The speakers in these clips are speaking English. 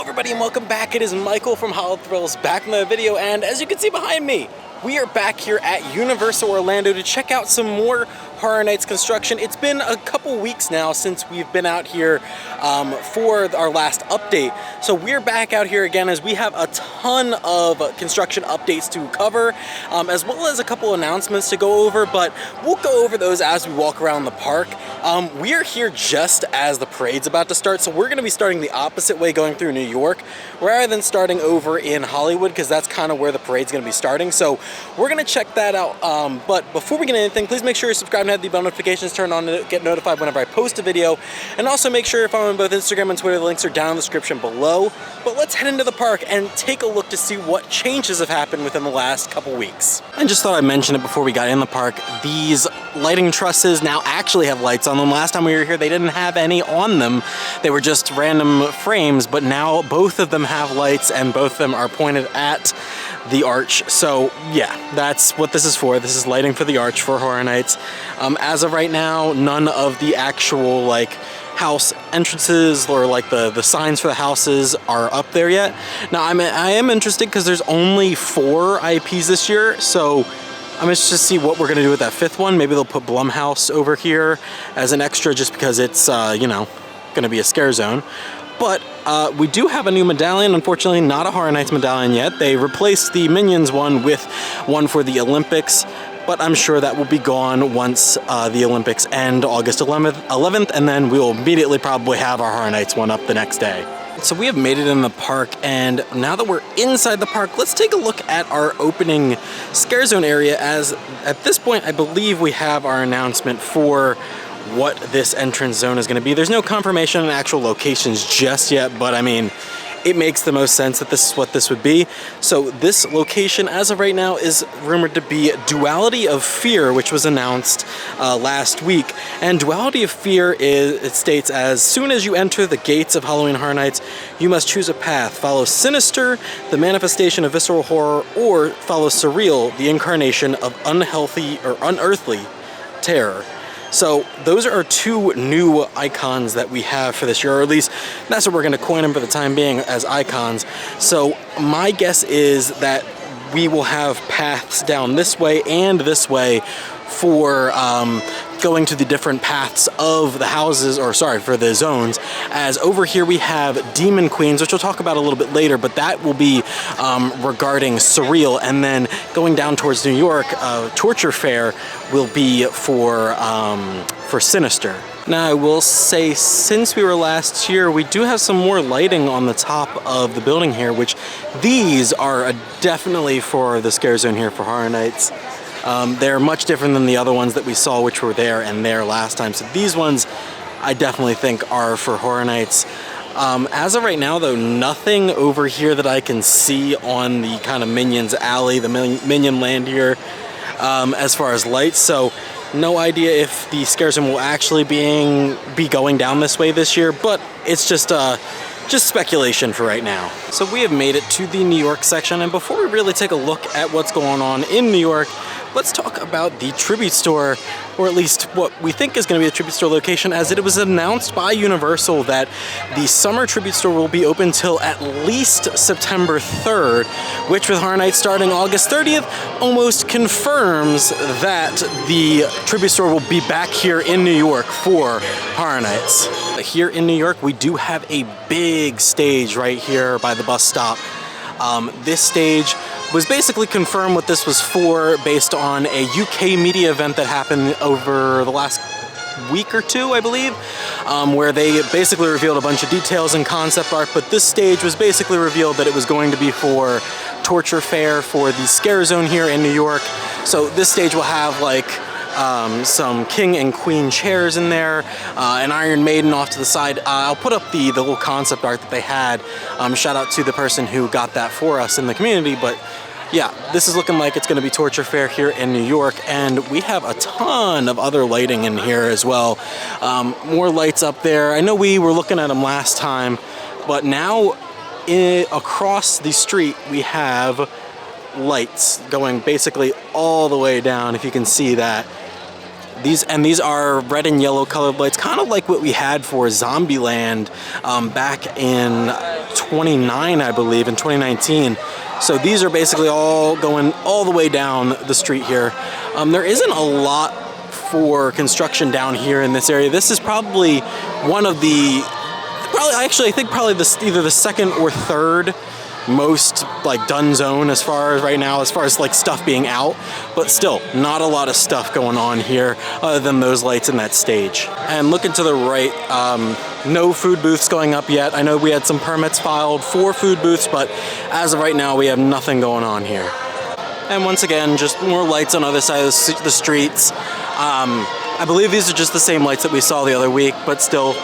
everybody and welcome back. It is Michael from Hollow Thrills back in the video, and as you can see behind me, we are back here at Universal Orlando to check out some more Horror Nights construction. It's been a couple weeks now since we've been out here for our last update. So we're back out here again as we have a ton of construction updates to cover, as well as a couple announcements to go over, but we'll go over those as we walk around the park. We are here just as the parade's about to start, so we're gonna be starting the opposite way going through New York, rather than starting over in Hollywood, because that's kind of where the parade's gonna be starting. So we're gonna check that out. But before we get anything, please make sure you subscribe and have the bell notifications turned on to get notified whenever I post a video. And also make sure you're following both Instagram and Twitter. The links are down in the description below. But let's head into the park and take a look to see what changes have happened within the last couple weeks. I just thought I'd mention it before we got in the park. These lighting trusses now actually have lights on them. Last time we were here, they didn't have any on them. They were just random frames, but now both of them have lights and both of them are pointed at the arch. So yeah, that's what this is for. This is lighting for the arch for Horror Nights. As of right now, none of the actual like house entrances or like the signs for the houses are up there yet. Now I am interested because there's only 4 IPs this year, so I'm interested to see what we're gonna do with that 5th one. Maybe they'll put Blum House over here as an extra just because it's you know, gonna be a scare zone. But we do have a new medallion, unfortunately not a Horror Nights medallion yet. They replaced the Minions one with one for the Olympics, but I'm sure that will be gone once the Olympics end August 11th, and then we'll immediately probably have our Horror Nights one up the next day. So we have made it in the park, and now that we're inside the park, let's take a look at our opening Scare Zone area, as at this point I believe we have our announcement for what this entrance zone is going to be. There's no confirmation on actual locations just yet, but I mean, it makes the most sense that this is what this would be. So this location as of right now is rumored to be Duality of Fear, which was announced last week. And Duality of Fear it states, as soon as you enter the gates of Halloween Horror Nights, you must choose a path. Follow Sinister, the manifestation of visceral horror, or follow Surreal, the incarnation of unhealthy or unearthly terror. So those are 2 new icons that we have for this year, or at least that's what we're going to coin them for the time being, as icons. So my guess is that we will have paths down this way and this way for going to the different paths of the houses, or sorry, for the zones. As over here we have Demon Queens, which we'll talk about a little bit later, but that will be regarding Surreal. And then going down towards New York, Torture Fair will be for Sinister. Now I will say, since we were last here, we do have some more lighting on the top of the building here, which these are definitely for the Scare Zone here for Horror Nights. They're much different than the other ones that we saw, which were there and there last time. So these ones I definitely think are for Horror Nights. As of right now though, nothing over here that I can see on the kind of Minions Alley, the Minion land here, as far as lights. So no idea if the Scare Zone will actually be going down this way this year, but it's just speculation for right now. So we have made it to the New York section, and before we really take a look at what's going on in New York, let's talk about the Tribute Store, or at least what we think is going to be the Tribute Store location, as it was announced by Universal that the summer Tribute Store will be open till at least September 3rd, which with Horror Nights starting August 30th, almost confirms that the Tribute Store will be back here in New York for Horror Nights. Here in New York, we do have a big stage right here by the bus stop. This stage was basically confirmed what this was for based on a UK media event that happened over the last week or 2, I believe, where they basically revealed a bunch of details and concept art, but this stage was basically revealed that it was going to be for Torture Fair for the Scare Zone here in New York. So this stage will have like some king and queen chairs in there, an Iron Maiden off to the side. I'll put up the little concept art that they had. Shout out to the person who got that for us in the community, but yeah, this is looking like it's going to be Torture Fair here in New York, and we have a ton of other lighting in here as well. More lights up there. I know we were looking at them last time, but now across the street we have lights going basically all the way down, if you can see that. These are red and yellow colored lights, kind of like what we had for Zombieland back in 29, I believe, in 2019. So these are basically all going all the way down the street here. There isn't a lot for construction down here in this area. This is probably one of the, I think either the second or third most like done zone as far as right now, as far as like stuff being out, but still not a lot of stuff going on here other than those lights in that stage. And looking to the right, no food booths going up yet. I know we had some permits filed for food booths, but as of right now we have nothing going on here. And once again, just more lights on the other side of the streets. I believe these are just the same lights that we saw the other week, but still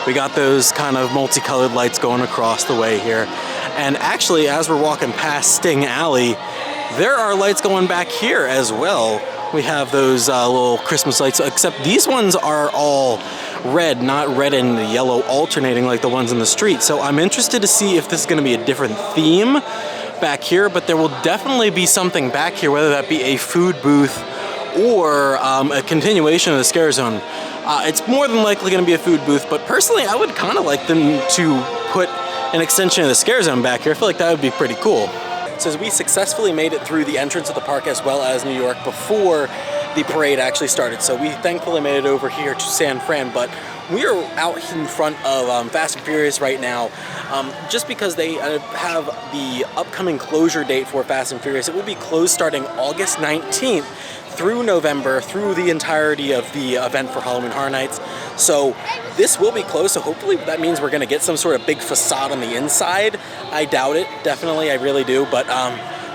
we got those kind of multicolored lights going across the way here. And actually, as we're walking past Sting Alley, there are lights going back here as well. We have those little Christmas lights, except these ones are all red, not red and yellow alternating like the ones in the street. So I'm interested to see if this is going to be a different theme back here, but there will definitely be something back here, whether that be a food booth or a continuation of the Scarezone. It's more than likely going to be a food booth, but personally I would kind of like them to put an extension of the Scarezone back here. I feel like that would be pretty cool. So we successfully made it through the entrance of the park as well as New York before the parade actually started. So we thankfully made it over here to San Fran, but we are out in front of Fast and Furious right now, just because they have the upcoming closure date for Fast and Furious. It will be closed starting August 19th through November, through the entirety of the event for Halloween Horror Nights. So this will be closed, so hopefully that means we're gonna get some sort of big facade on the inside. I doubt it, definitely, I really do, but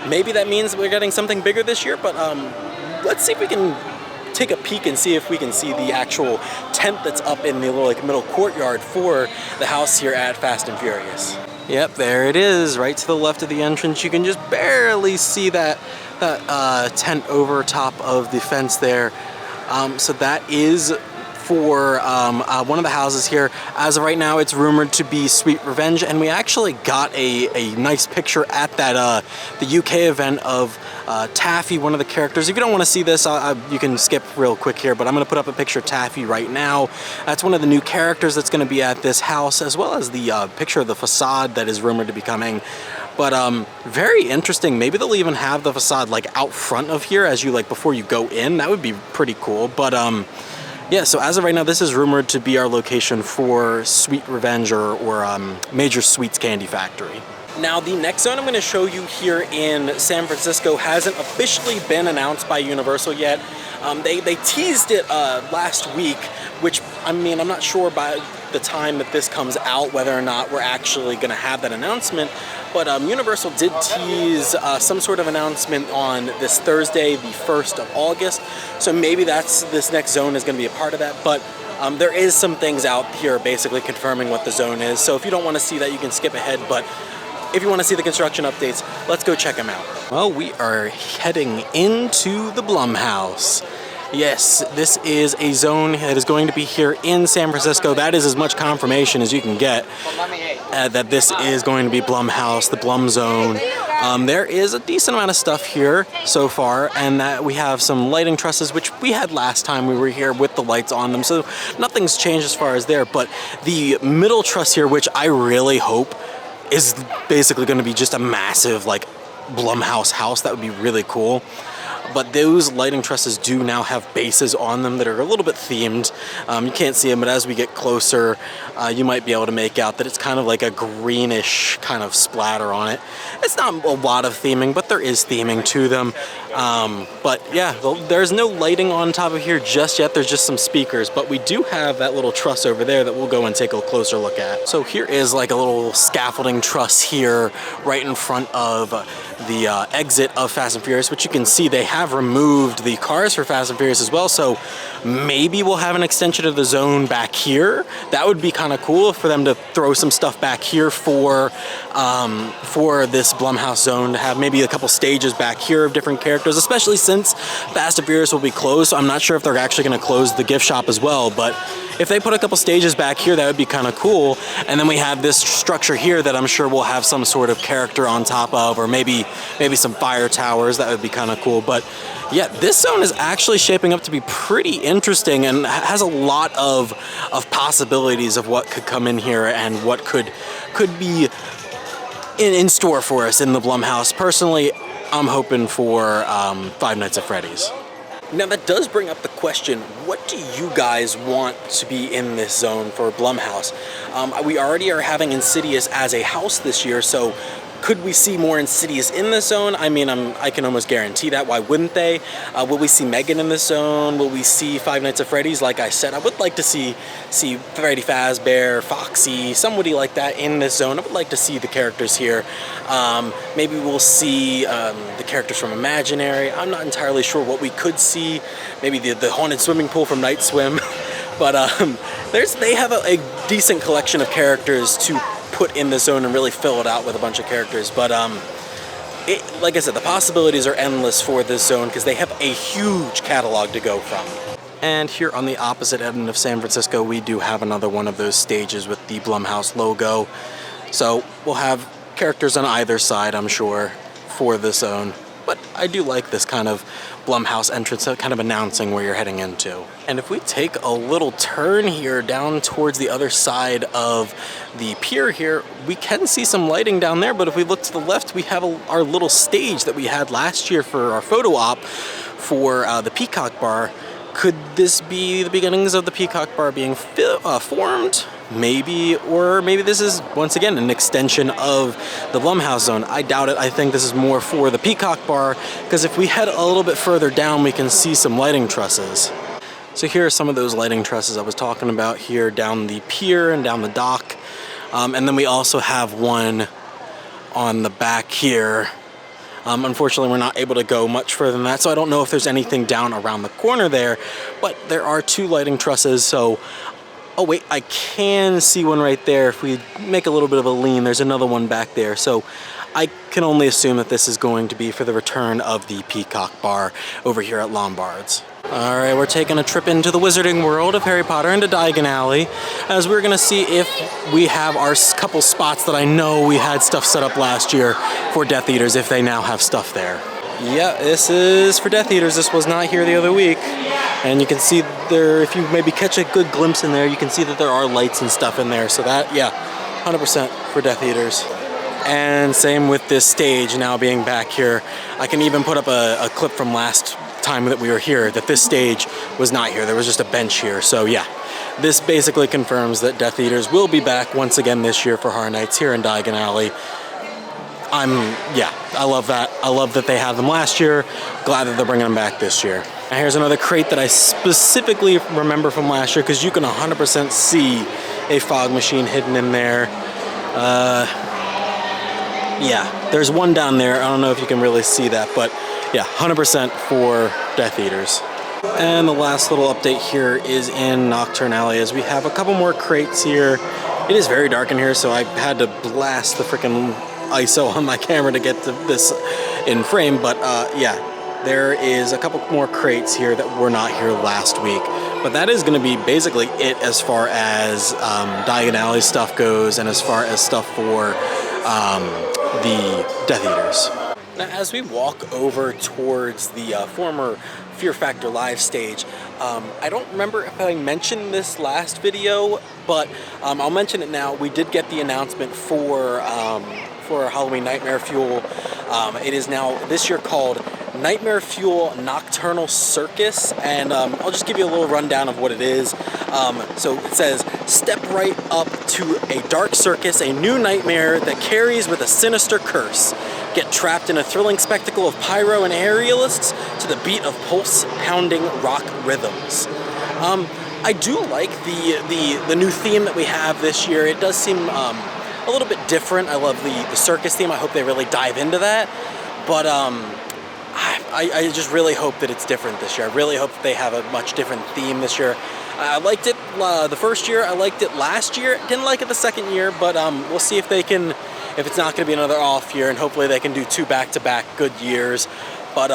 maybe that means we're getting something bigger this year, but let's see if we can take a peek and see if we can see the actual tent that's up in the little middle courtyard for the house here at Fast and Furious. Yep, there it is, right to the left of the entrance. You can just barely see that tent over top of the fence there. So that is for one of the houses here. As of right now, it's rumored to be Sweet Revenge, and we actually got a nice picture at that the UK event of Taffy, one of the characters. If you don't want to see this, you can skip real quick here, but I'm going to put up a picture of Taffy right now. That's one of the new characters that's going to be at this house, as well as the picture of the facade that is rumored to be coming. But very interesting. Maybe they'll even have the facade like out front of here as you before you go in. That would be pretty cool. But yeah, so as of right now, this is rumored to be our location for Sweet Revenge or Major Sweets Candy Factory. Now, the next zone I'm going to show you here in San Francisco hasn't officially been announced by Universal yet. They teased it last week, which, I mean, I'm not sure by the time that this comes out whether or not we're actually going to have that announcement. But Universal did tease some sort of announcement on this Thursday, the 1st of August. So maybe this next zone is going to be a part of that. But there is some things out here basically confirming what the zone is. So if you don't want to see that, you can skip ahead. But if you want to see the construction updates, let's go check them out. Well, we are heading into the Blum House. Yes, this is a zone that is going to be here in San Francisco. That is as much confirmation as you can get that this is going to be Blum House, the Blum Zone. There is a decent amount of stuff here so far, and that we have some lighting trusses, which we had last time we were here with the lights on them, so nothing's changed as far as there. But the middle truss here, which I really hope is basically going to be just a massive Blumhouse house, that would be really cool. But those lighting trusses do now have bases on them that are a little bit themed. You can't see them, but as we get closer, you might be able to make out that it's kind of like a greenish kind of splatter on it. It's not a lot of theming, but there is theming to them. But yeah, there's no lighting on top of here just yet. There's just some speakers, but we do have that little truss over there that we'll go and take a closer look at. So here is like a little scaffolding truss here right in front of the exit of Fast and Furious, which you can see they have removed the cars for Fast and Furious as well. So maybe we'll have an extension of the zone back here. That would be kind of cool for them to throw some stuff back here for this Blumhouse zone, to have maybe a couple stages back here of different characters, especially since Fast and Furious will be closed. So I'm not sure if they're actually going to close the gift shop as well, but if they put a couple stages back here, that would be kind of cool. And then we have this structure here that I'm sure will have some sort of character on top of, or maybe some fire towers. That would be kind of cool. But yeah, this zone is actually shaping up to be pretty interesting and has a lot of possibilities of what could come in here and what could be in store for us in the Blum House. Personally, I'm hoping for Five Nights at Freddy's. Now that does bring up the question, what do you guys want to be in this zone for Blum House? We already are having Insidious as a house this year, so could we see more Insidious in this zone? I mean, I can almost guarantee that. Why wouldn't they? Will we see Megan in this zone? Will we see Five Nights at Freddy's? Like I said, I would like to see Freddy Fazbear, Foxy, somebody like that in this zone. I would like to see the characters here. Maybe we'll see the characters from Imaginary. I'm not entirely sure what we could see. Maybe the haunted swimming pool from Night Swim. But they have a decent collection of characters to put in the zone and really fill it out with a bunch of characters. But like I said, the possibilities are endless for this zone because they have a huge catalog to go from. And here on the opposite end of San Francisco, we do have another one of those stages with the Blum House logo. So we'll have characters on either side, I'm sure, for this zone. But I do like this kind of Blum House entrance, kind of announcing where you're heading into. And if we take a little turn here down towards the other side of the pier here, we can see some lighting down there, but if we look to the left, we have our little stage that we had last year for our photo op for the Peacock Bar. Could this be the beginnings of the Peacock Bar being formed? Maybe, or maybe this is, once again, an extension of the Blum House zone. I doubt it. I think this is more for the Peacock Bar, because if we head a little bit further down, we can see some lighting trusses. So here are some of those lighting trusses I was talking about here down the pier and down the dock. And then we also have one on the back here. Unfortunately, we're not able to go much further than that, so I don't know if there's anything down around the corner there, but there are two lighting trusses, so... Oh wait, I can see one right there. If we make a little bit of a lean, there's another one back there. So I can only assume that this is going to be for the return of the Peacock Bar over here at Lombard's. All right, we're taking a trip into the wizarding world of Harry Potter into Diagon Alley, as we're gonna see if we have our couple spots that I know we had stuff set up last year for Death Eaters, if they now have stuff there. Yeah, this is for Death Eaters. This was not here the other week. And you can see there, if you maybe catch a good glimpse in there, you can see that there are lights and stuff in there. So that, yeah, 100% for Death Eaters. And same with this stage now being back here. I can even put up a clip from last time that we were here, that this stage was not here. There was just a bench here. So yeah, this basically confirms that Death Eaters will be back once again this year for Horror Nights here in Diagon Alley. I love that. I love that they had them last year. Glad that they're bringing them back this year. Now here's another crate that I specifically remember from last year, because you can 100% see a fog machine hidden in there. Yeah, there's one down there. I don't know if you can really see that, but yeah, 100% for Death Eaters. And the last little update here is in Nocturne Alley, as we have a couple more crates here. It is very dark in here, so I had to blast the freaking ISO on my camera to get to this in frame, but yeah, there is a couple more crates here that were not here last week, but that is going to be basically it as far as Diagon Alley stuff goes, and as far as stuff for the Death Eaters. Now, as we walk over towards the former Fear Factor Live stage, I don't remember if I mentioned this last video, but I'll mention it now. We did get the announcement for Halloween Nightmare Fuel. It is now this year called Nightmare Fuel Nocturnal Circus, and I'll just give you a little rundown of what it is. So it says, step right up to a dark circus, a new nightmare that carries with a sinister curse. Get trapped in a thrilling spectacle of pyro and aerialists to the beat of pulse-pounding rock rhythms. I do like the new theme that we have this year. It does seem a little bit different. I love the circus theme. I hope they really dive into that. But I just really hope that it's different this year. I really hope that they have a much different theme this year. I liked it the first year. I liked it last year. Didn't like it the second year, but we'll see if they can, if it's not going to be another off year, and hopefully they can do 2 back-to-back good years. But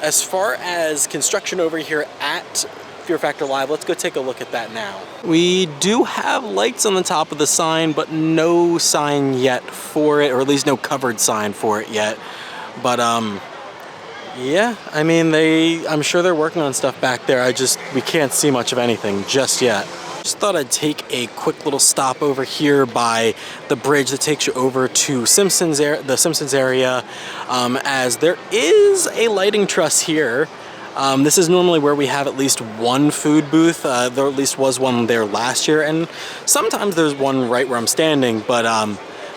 as far as construction over here at Fear Factor Live. Let's go take a look at that now. We do have lights on the top of the sign, but no sign yet for it, or at least no covered sign for it yet. But yeah, I mean, I'm sure they're working on stuff back there. We can't see much of anything just yet. Just thought I'd take a quick little stop over here by the bridge that takes you over to the Simpsons area, as there is a lighting truss here. This is normally where we have at least one food booth. There at least was one there last year, and sometimes there's one right where I'm standing, but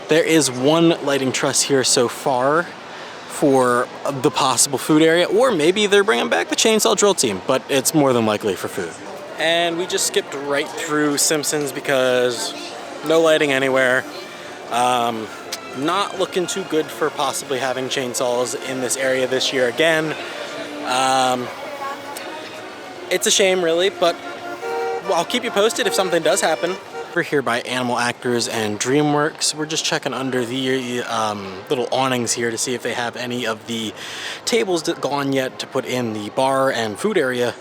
there is one lighting truss here so far for the possible food area, or maybe they're bringing back the chainsaw drill team, but it's more than likely for food. And we just skipped right through Simpsons because no lighting anywhere. Not looking too good for possibly having chainsaws in this area this year again. It's a shame, really, but I'll keep you posted if something does happen. We're here by Animal Actors and DreamWorks. We're just checking under the little awnings here to see if they have any of the tables gone yet to put in the bar and food area.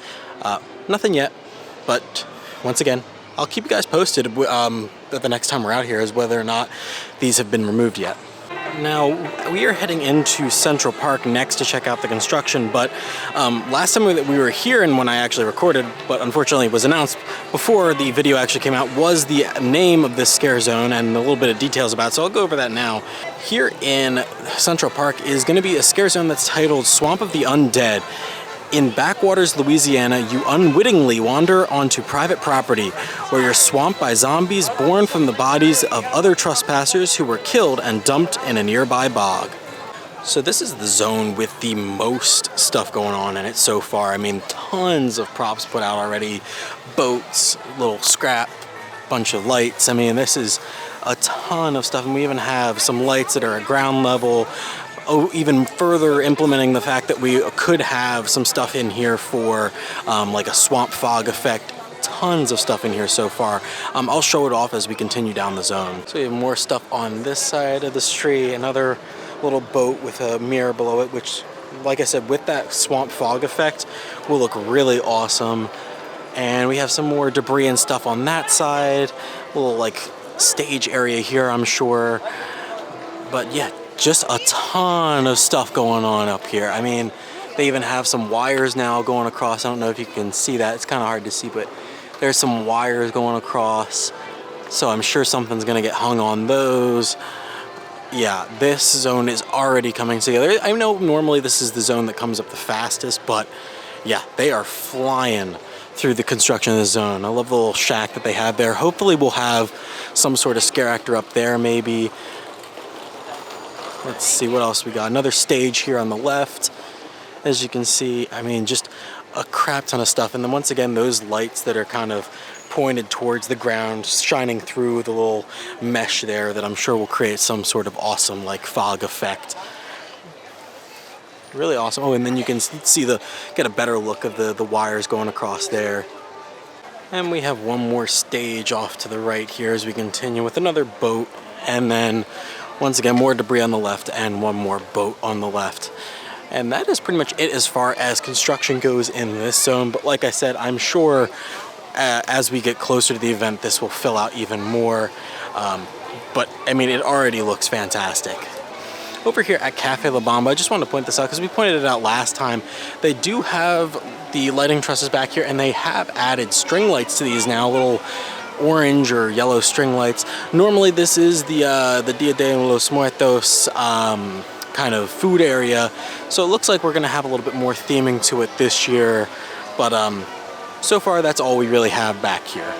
Nothing yet. But once again, I'll keep you guys posted the next time we're out here as whether or not these have been removed yet. Now, we are heading into Central Park next to check out the construction, but last time that we were here and when I actually recorded, but unfortunately it was announced before the video actually came out, was the name of this scare zone and a little bit of details about it, so I'll go over that now. Here in Central Park is going to be a scare zone that's titled Swamp of the Undead. In backwaters Louisiana, you unwittingly wander onto private property where you're swamped by zombies born from the bodies of other trespassers who were killed and dumped in a nearby bog. So this is the zone with the most stuff going on in it so far. I mean, tons of props put out already. Boats, little scrap, bunch of lights. I mean, this is a ton of stuff, and we even have some lights that are at ground level. Oh, even further implementing the fact that we could have some stuff in here for like a swamp fog effect. Tons of stuff in here so far. I'll show it off as we continue down the zone. So we have more stuff on this side of the street, another little boat with a mirror below it, which, like I said, with that swamp fog effect, will look really awesome. And we have some more debris and stuff on that side. A little like stage area here, I'm sure. But yeah, just a ton of stuff going on up here. I mean, they even have some wires now going across. I don't know if you can see that. It's kind of hard to see, but there's some wires going across. So I'm sure something's gonna get hung on those. Yeah, this zone is already coming together. I know normally this is the zone that comes up the fastest, but yeah, they are flying through the construction of the zone. I love the little shack that they have there. Hopefully we'll have some sort of scare actor up there maybe. Let's see what else we got. Another stage here on the left. As you can see, I mean, just a crap ton of stuff. And then once again, those lights that are kind of pointed towards the ground, shining through the little mesh there that I'm sure will create some sort of awesome like fog effect. Really awesome. Oh, and then you can see get a better look of the wires going across there. And we have one more stage off to the right here as we continue with another boat, and then once again, more debris on the left and one more boat on the left. And that is pretty much it as far as construction goes in this zone. But like I said, I'm sure as we get closer to the event, this will fill out even more. But I mean, it already looks fantastic. Over here at Cafe La Bamba, I just wanted to point this out because we pointed it out last time. They do have the lighting trusses back here, and they have added string lights to these now, little orange or yellow string lights. Normally this is the Dia de los Muertos kind of food area, so it looks like we're gonna have a little bit more theming to it this year, but so far that's all we really have back here.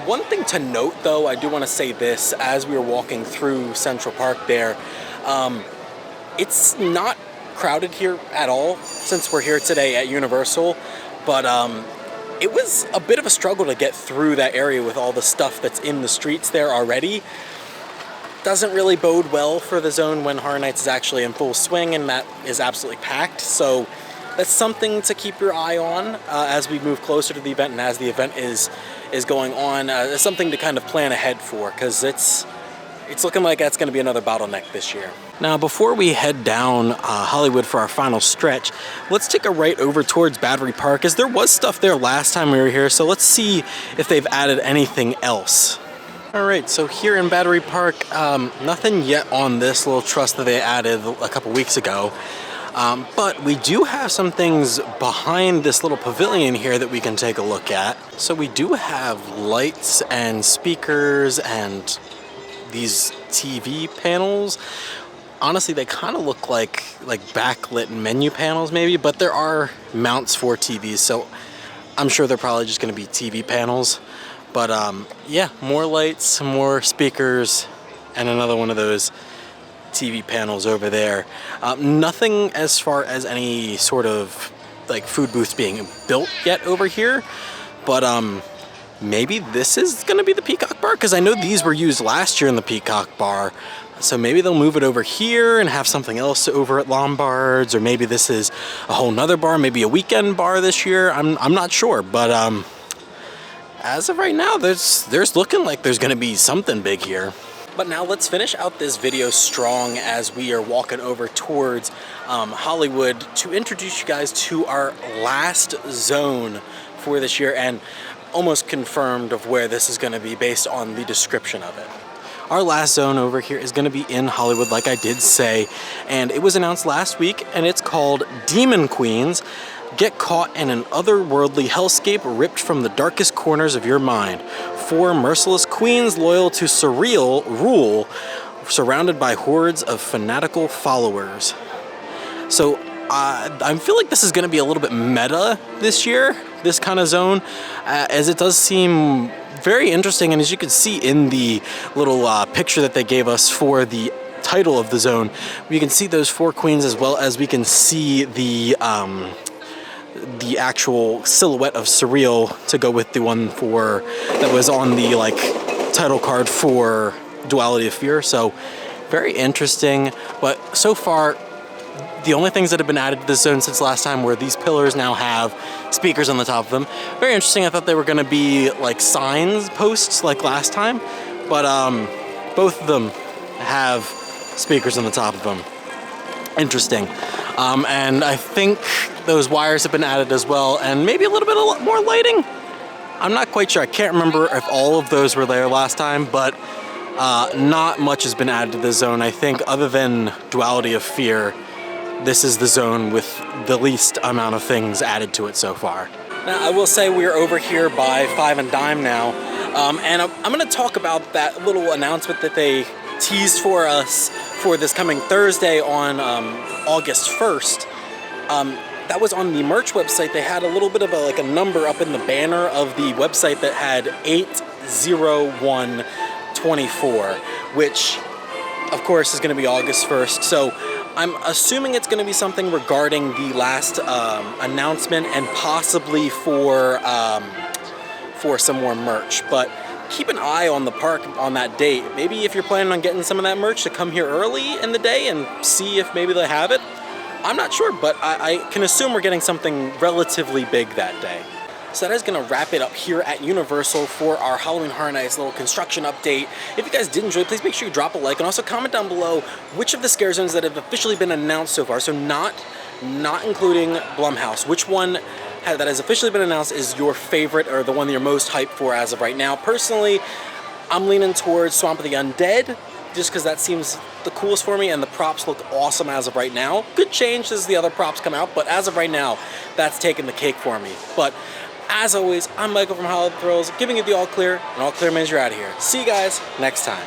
One thing to note though, I do want to say this, as we were walking through Central Park there, it's not crowded here at all since we're here today at Universal, but it was a bit of a struggle to get through that area with all the stuff that's in the streets there already. Doesn't really bode well for the zone when Horror Nights is actually in full swing and that is absolutely packed. So that's something to keep your eye on as we move closer to the event and as the event is going on. It's something to kind of plan ahead for, because it's looking like that's going to be another bottleneck this year. Now, before we head down Hollywood for our final stretch, let's take a right over towards Battery Park, as there was stuff there last time we were here, so let's see if they've added anything else. All right, so here in Battery Park, nothing yet on this little truss that they added a couple weeks ago, but we do have some things behind this little pavilion here that we can take a look at. So we do have lights and speakers and these TV panels. Honestly, they kind of look like backlit menu panels maybe, but there are mounts for TVs, so I'm sure they're probably just going to be TV panels. But yeah, more lights, more speakers, and another one of those TV panels over there. Nothing as far as any sort of like food booths being built yet over here, but maybe this is going to be the Peacock Bar, because I know these were used last year in the Peacock Bar. So maybe they'll move it over here and have something else over at Lombard's, or maybe this is a whole nother bar, maybe a weekend bar this year. I'm not sure, but as of right now, there's looking like there's going to be something big here. But now let's finish out this video strong as we are walking over towards Hollywood to introduce you guys to our last zone for this year, and almost confirmed of where this is going to be based on the description of it. Our last zone over here is going to be in Hollywood, like I did say, and it was announced last week, and it's called Demon Queens. Get caught in an otherworldly hellscape ripped from the darkest corners of your mind. 4 merciless queens loyal to surreal rule, surrounded by hordes of fanatical followers. So I feel like this is going to be a little bit meta this year, this kind of zone, as it does seem very interesting. And as you can see in the little picture that they gave us for the title of the zone, we can see those 4 queens, as well as we can see the actual silhouette of Surreal to go with the one for that was on the like title card for Duality of Fear. So very interesting. But so far, the only things that have been added to this zone since last time were these pillars now have speakers on the top of them. Very interesting. I thought they were going to be like signs posts like last time, but both of them have speakers on the top of them. Interesting. And I think those wires have been added as well, and maybe a little bit more lighting. I'm not quite sure. I can't remember if all of those were there last time, but not much has been added to the zone. I think other than Duality of Fear, this is the zone with the least amount of things added to it so far. Now, I will say we're over here by Five and Dime now, and I'm going to talk about that little announcement that they teased for us for this coming Thursday on August 1st. That was on the merch website. They had a little bit of a number up in the banner of the website that had 80124, which of course is going to be August 1st. So I'm assuming it's going to be something regarding the last announcement, and possibly for some more merch. But keep an eye on the park on that date. Maybe if you're planning on getting some of that merch, to come here early in the day and see if maybe they have it. I'm not sure, but I can assume we're getting something relatively big that day. So that is going to wrap it up here at Universal for our Halloween Horror Nights little construction update. If you guys did enjoy, please make sure you drop a like, and also comment down below which of the scare zones that have officially been announced so far, so not including Blum House, which one that has officially been announced is your favorite, or the one that you're most hyped for as of right now. Personally, I'm leaning towards Swamp of the Undead, just because that seems the coolest for me, and the props look awesome as of right now. Could change as the other props come out, but as of right now, that's taking the cake for me. But as always, I'm Michael from Hollywood Thrills, giving you the all clear, and all clear means you're out of here. See you guys next time.